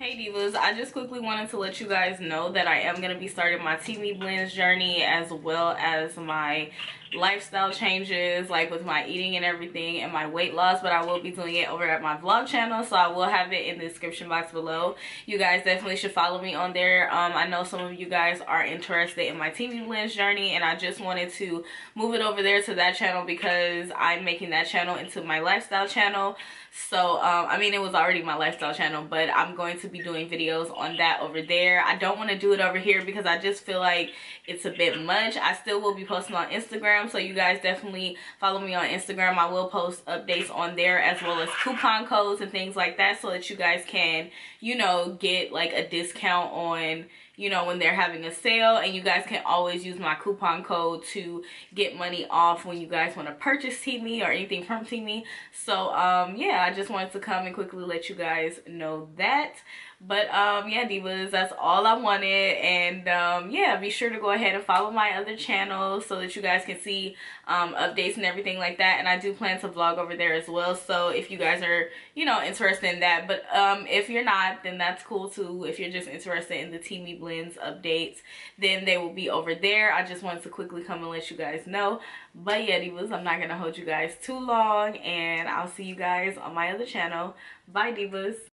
Hey divas, I just quickly wanted to let you guys know that I am going to be starting my TV blends journey as well as my lifestyle changes, like with my eating and everything and my weight loss, but I will be doing it over at my vlog channel, so I will have it in the description box below. You guys definitely should follow me on there. I know some of you guys are interested in my TV blends journey, and I just wanted to move it over there to that channel because I'm making that channel into my lifestyle channel. So I mean, it was already my lifestyle channel, but I'm going to be doing videos on that over there. I don't want to do it over here because I just feel like it's a bit much. I still will be posting on Instagram, so you guys definitely follow me on Instagram. I will post updates on there as well as coupon codes and things like that, so that you guys can, you know, get like a discount on, you know, when they're having a sale, and you guys can always use my coupon code to get money off when you guys want to purchase Teamy or anything from Teamy. So yeah, I just wanted to come and quickly let you guys know that. But yeah divas, that's all I wanted. And yeah, be sure to go ahead and follow my other channels so that you guys can see updates and everything like that. And I do plan to vlog over there as well, so if you guys are, you know, interested in that. But if you're not, then that's cool too. If you're just interested in the Teamy blends updates, then they will be over there. I just wanted to quickly come and let you guys know. But yeah divas, I'm not gonna hold you guys too long, and I'll see you guys on my other channel. Bye divas.